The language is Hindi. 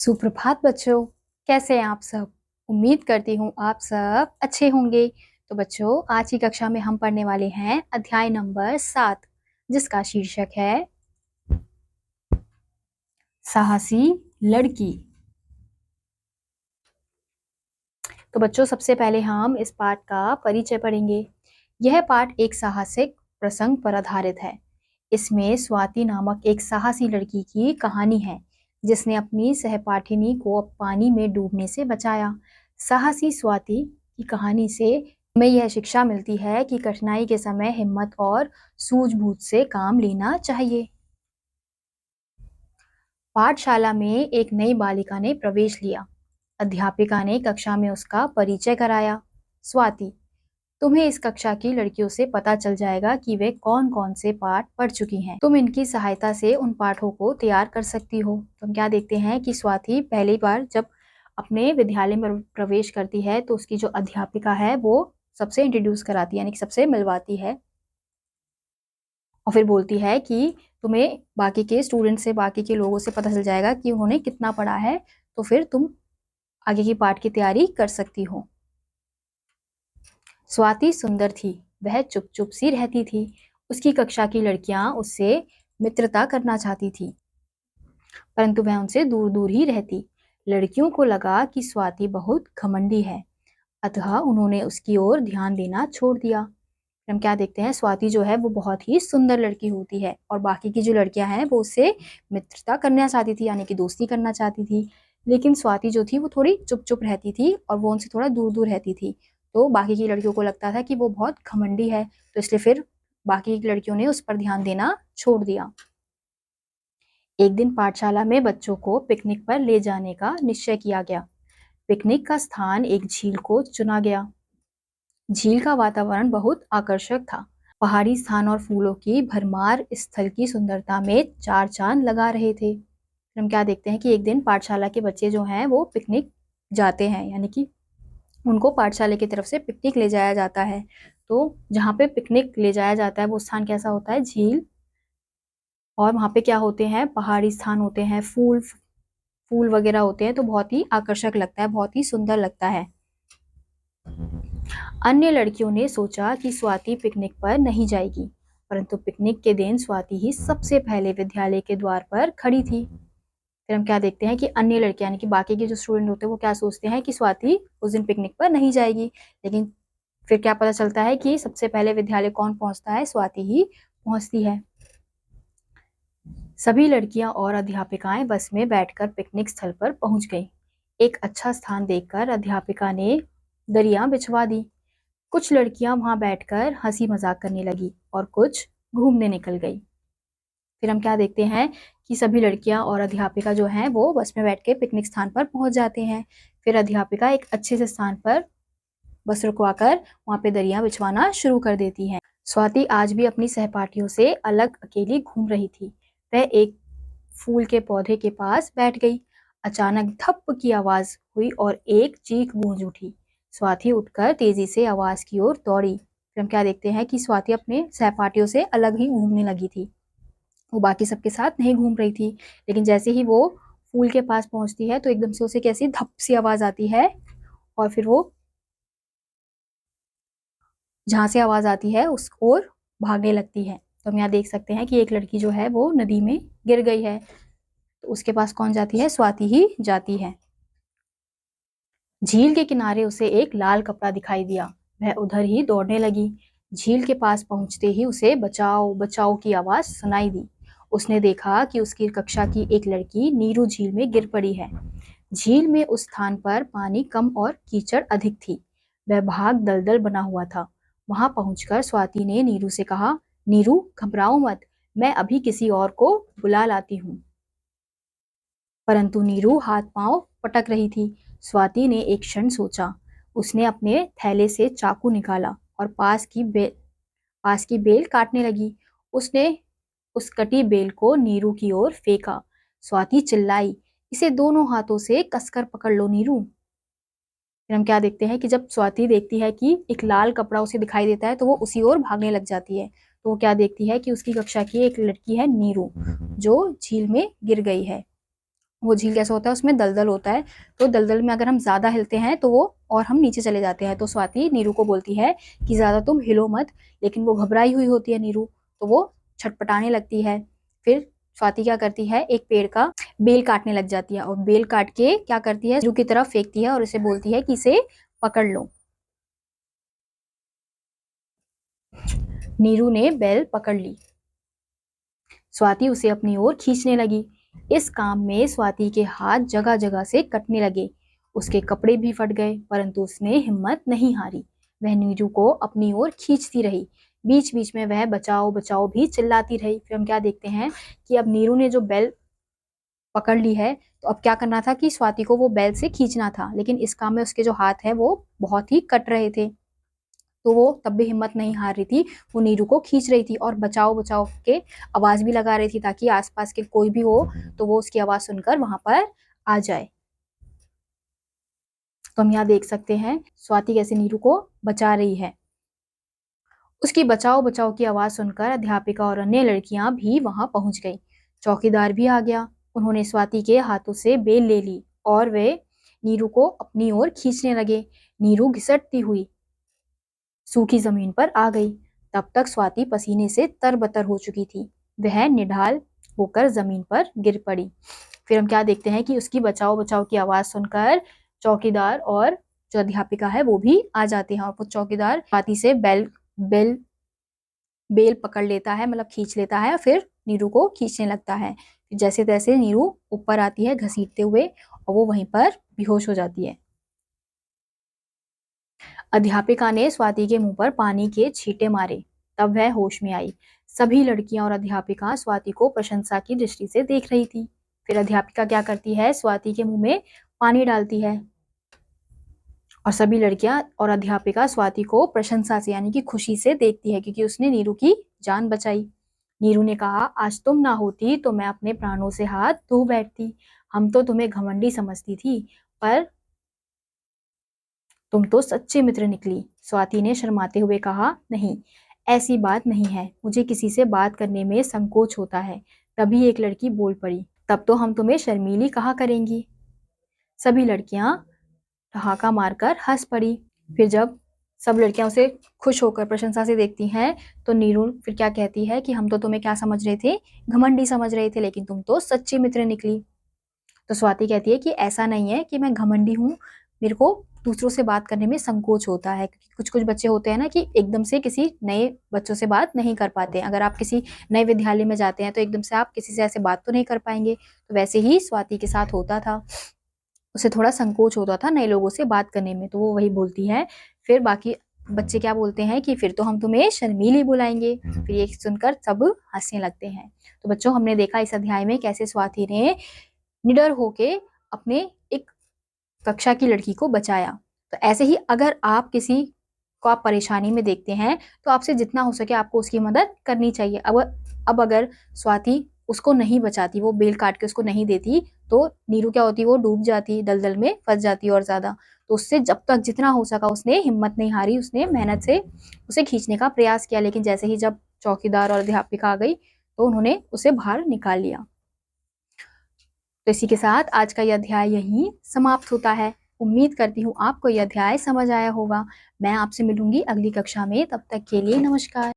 सुप्रभात बच्चों, कैसे हैं आप सब? उम्मीद करती हूँ आप सब अच्छे होंगे। तो बच्चों, आज की कक्षा में हम पढ़ने वाले हैं अध्याय नंबर 7, जिसका शीर्षक है साहसी लड़की। तो बच्चों, सबसे पहले हम इस पाठ का परिचय पढ़ेंगे। यह पाठ एक साहसिक प्रसंग पर आधारित है। इसमें स्वाति नामक एक साहसी लड़की की कहानी है, जिसने अपनी सहपाठिनी को पानी में डूबने से बचाया। साहसी स्वाति की कहानी से हमें यह शिक्षा मिलती है कि कठिनाई के समय हिम्मत और सूझबूझ से काम लेना चाहिए। पाठशाला में एक नई बालिका ने प्रवेश लिया। अध्यापिका ने कक्षा में उसका परिचय कराया। स्वाति, तुम्हें इस कक्षा की लड़कियों से पता चल जाएगा कि वे कौन-कौन से पाठ पढ़ चुकी हैं। तुम इनकी सहायता से उन पाठों को तैयार कर सकती हो। तो हम क्या देखते हैं कि स्वाति पहली बार जब अपने विद्यालय में प्रवेश करती है तो उसकी जो अध्यापिका है वो सबसे इंट्रोड्यूस कराती है, यानी कि सबसे मिलवाती है और फिर बोलती है कि तुम्हें बाकी के स्टूडेंट से, बाकी के लोगों से पता चल जाएगा कि उन्होंने कितना पढ़ा है, तो फिर तुम आगे की पाठ की तैयारी कर सकती हो। स्वाति सुंदर थी, वह चुप-चुप सी रहती थी। उसकी कक्षा की लड़कियां उससे मित्रता करना चाहती थी, परंतु वह उनसे दूर-दूर ही रहती। लड़कियों को लगा कि स्वाति बहुत घमंडी है, अतः उन्होंने उसकी ओर ध्यान देना छोड़ दिया। हम क्या देखते हैं, स्वाति जो है वो बहुत ही सुंदर लड़की होती है और बाकी की जो लड़कियां हैं वो उससे मित्रता करना चाहती थी, यानी कि दोस्ती करना चाहती थी। लेकिन स्वाति जो थी वो थोड़ी चुप-चुप रहती थी और वो उनसे थोड़ा दूर-दूर रहती थी। तो बाकी की लड़कियों को लगता था कि वो बहुत घमंडी है, तो इसलिए फिर बाकी की लड़कियों ने उस पर ध्यान देना छोड़ दिया। एक दिन पाठशाला में बच्चों को पिकनिक पर ले जाने का निश्चय किया गया। पिकनिक का स्थान एक झील को चुना गया। झील का वातावरण बहुत आकर्षक था। पहाड़ी स्थान और फूलों की भरमार स्थल की सुंदरता में चार चांद लगा रहे थे। हम क्या देखते हैं कि एक दिन पाठशाला के बच्चे जो हैं वो पिकनिक जाते हैं, यानी कि उनको पाठशाला की तरफ से पिकनिक ले जाया जाता है। तो जहाँ पे पिकनिक ले जाया जाता है वो स्थान कैसा होता है? झील। और वहाँ पे क्या होते हैं? पहाड़ी स्थान होते हैं, फूल फूल वगैरह होते हैं, तो बहुत ही आकर्षक लगता है, बहुत ही सुंदर लगता है। अन्य लड़कियों ने सोचा कि स्वाति पिकनिक पर नहीं जाएगी, परंतु पिकनिक के दिन स्वाति ही सबसे पहले विद्यालय के द्वार पर खड़ी थी। फिर हम क्या देखते हैं कि अन्य लड़कियां, यानी कि बाकी के जो स्टूडेंट होते हैं वो क्या सोचते हैं कि स्वाति उस दिन पिकनिक पर नहीं जाएगी, लेकिन फिर क्या पता चलता है कि सबसे पहले विद्यालय कौन पहुंचता है? स्वाति ही पहुंचती है। सभी लड़कियां और अध्यापिकाएं बस में बैठकर पिकनिक स्थल पर पहुंच गईं। एक अच्छा स्थान देखकर अध्यापिका ने दरियां बिछवा दी। कुछ लड़कियां वहां बैठकर हंसी मजाक करने लगी और कुछ घूमने निकल गई। फिर हम क्या देखते हैं कि सभी लड़कियां और अध्यापिका जो हैं वो बस में बैठ के पिकनिक स्थान पर पहुंच जाते हैं। फिर अध्यापिका एक अच्छे से स्थान पर बस रुकवाकर वहां पे दरियां बिछवाना शुरू कर देती है। स्वाति आज भी अपनी सहपाठियों से अलग अकेली घूम रही थी। वह एक फूल के पौधे के पास बैठ गई। अचानक धप की आवाज हुई और एक चीख गूंज उठी। स्वाति उठकर तेजी से आवाज की ओर दौड़ी। फिर हम क्या देखते हैं कि स्वाति अपने सहपाठियों से अलग ही घूमने लगी थी। वो बाकी सबके साथ नहीं घूम रही थी, लेकिन जैसे ही वो फूल के पास पहुंचती है तो एकदम से उसे कैसी धप सी आवाज आती है और फिर वो जहाँ से आवाज आती है उस ओर भागने लगती है। तो हम यहाँ देख सकते हैं कि एक लड़की जो है वो नदी में गिर गई है, तो उसके पास कौन जाती है? स्वाति ही जाती है। झील के किनारे उसे एक लाल कपड़ा दिखाई दिया। वह उधर ही दौड़ने लगी। झील के पास पहुंचते ही उसे बचाओ बचाओ की आवाज सुनाई दी। उसने देखा कि उसकी कक्षा की एक लड़की नीरू झील में गिर पड़ी है। झील में उस स्थान पर पानी कम और कीचड़ अधिक थी। वह भाग दलदल बना हुआ था। वहां पहुंचकर स्वाति ने नीरू से कहा, नीरू घबराओ मत, मैं अभी किसी और को बुला लाती हूँ। परंतु नीरू हाथ पांव पटक रही थी। स्वाति ने एक क्षण सोचा। उसने अपने थैले से चाकू निकाला और पास की बेल काटने लगी। उसने उस कटी बेल को नीरू की ओर फेंका। स्वाति चिल्लाई, इसे दोनों हाथों से कसकर पकड़ लो नीरू। फिर हम क्या देखते हैं कि जब स्वाति देखती है कि एक लाल कपड़ा उसे दिखाई देता है तो वो उसी ओर भागने लग जाती है। तो वो क्या देखती है कि उसकी कक्षा की एक लड़की है नीरू, जो झील में गिर गई है। वो झील कैसा होता है, उसमें दलदल होता है, तो दलदल में अगर हम ज़्यादा हिलते हैं तो वो और हम नीचे चले जाते हैं। तो स्वाति नीरू को बोलती है कि ज़्यादा तुम हिलो मत, लेकिन वो घबराई हुई होती है नीरू, तो वो छटपटाने लगती है। फिर स्वाति क्या करती है, एक पेड़ का बेल काटने लग जाती है और बेल काट के क्या करती है, नीरू की तरफ फेंकती है और उसे बोलती है कि इसे पकड़ लो। नीरू ने बेल पकड़ ली। स्वाति उसे अपनी ओर खींचने लगी। इस काम में स्वाति के हाथ जगह जगह से कटने लगे, उसके कपड़े भी फट गए, परंतु उसने हिम्मत नहीं हारी। वह नीरू को अपनी ओर खींचती रही। बीच बीच में वह बचाओ बचाओ भी चिल्लाती रही। फिर हम क्या देखते हैं कि अब नीरू ने जो बेल पकड़ ली है, तो अब क्या करना था कि स्वाति को वो बेल से खींचना था, लेकिन इस काम में उसके जो हाथ है वो बहुत ही कट रहे थे। तो वो तब भी हिम्मत नहीं हार रही थी, वो नीरू को खींच रही थी और बचाओ बचाओ के आवाज भी लगा रही थी, ताकि आसपास के कोई भी हो तो वो उसकी आवाज सुनकर वहां पर आ जाए। तो हम यहाँ देख सकते हैं स्वाति कैसे नीरू को बचा रही है। उसकी बचाओ बचाओ की आवाज सुनकर अध्यापिका और अन्य लड़कियां भी वहां पहुंच गई। चौकीदार भी आ गया। उन्होंने स्वाति के हाथों से बेल ले ली और वे नीरू को अपनी ओर खींचने लगे। नीरू घिसटती हुई सूखी जमीन पर आ गई। तब तक स्वाति पसीने से तरबतर हो चुकी थी। वह निढाल होकर जमीन पर गिर पड़ी। फिर हम क्या देखते हैं कि उसकी बचाओ बचाओ की आवाज सुनकर चौकीदार और जो अध्यापिका है वो भी आ जाते हैं और वो चौकीदार स्वाति से बेल पकड़ लेता है, मतलब खींच लेता है, फिर नीरू को खींचने लगता है। जैसे तैसे नीरू ऊपर आती है घसीटते हुए और वो वहीं पर बेहोश हो जाती है। अध्यापिका ने स्वाति के मुंह पर पानी के छींटे मारे, तब वह होश में आई। सभी लड़कियां और अध्यापिका स्वाति को प्रशंसा की दृष्टि से देख रही थी। फिर अध्यापिका क्या करती है, स्वाति के मुंह में पानी डालती है और सभी लड़कियां और अध्यापिका स्वाति को प्रशंसा से यानी कि खुशी से देखती है, क्योंकि उसने नीरू की जान बचाई। नीरू ने कहा, आज तुम ना होती तो मैं अपने प्राणों से हाथ धो बैठती। हम तो तुम्हें घमंडी समझती थी, पर तुम तो सच्चे मित्र निकली। स्वाति ने शर्माते हुए कहा, नहीं, ऐसी बात नहीं है, मुझे किसी से बात करने में संकोच होता है। तभी एक लड़की बोल पड़ी, तब तो हम तुम्हें शर्मीली कहा करेंगी। सभी लड़कियां ठहाका मारकर हंस पड़ी। फिर जब सब लड़कियां उसे खुश होकर प्रशंसा से देखती हैं, तो नीरू फिर क्या कहती है कि हम तो तुम्हें क्या समझ रहे थे, घमंडी समझ रहे थे, लेकिन तुम तो सच्ची मित्र निकली। तो स्वाति कहती है कि ऐसा नहीं है कि मैं घमंडी हूँ, मेरे को दूसरों से बात करने में संकोच होता है। कुछ कुछ बच्चे होते हैं ना कि एकदम से किसी नए बच्चों से बात नहीं कर पाते। अगर आप किसी नए विद्यालय में जाते हैं तो एकदम से आप किसी से ऐसे बात तो नहीं कर पाएंगे। तो वैसे ही स्वाति के साथ होता था, उसे थोड़ा संकोच होता था नए लोगों से बात करने में, तो वो वही बोलती है। फिर बाकी बच्चे क्या बोलते हैं कि फिर तो हम तुम्हें शर्मीली बुलाएंगे। फिर ये सुनकर सब हंसने लगते हैं। तो बच्चों, हमने देखा इस अध्याय में कैसे स्वाति ने निडर होके अपने एक कक्षा की लड़की को बचाया। तो ऐसे ही अगर आप किसी को आप परेशानी में देखते हैं तो आपसे जितना हो सके आपको उसकी मदद करनी चाहिए। अब अगर स्वाति उसको नहीं बचाती, वो बेल काट के उसको नहीं देती, तो नीरू क्या होती, वो डूब जाती, दलदल में फंस जाती और ज्यादा। तो उससे जब तक जितना हो सका उसने हिम्मत नहीं हारी, उसने मेहनत से उसे खींचने का प्रयास किया। लेकिन जैसे ही जब चौकीदार और अध्यापिका आ गई तो उन्होंने उसे बाहर निकाल लिया। तो इसी के साथ आज का यह अध्याय यहीं समाप्त होता है। उम्मीद करती हूँ आपको यह अध्याय समझ आया होगा। मैं आपसे मिलूंगी अगली कक्षा में, तब तक के लिए नमस्कार।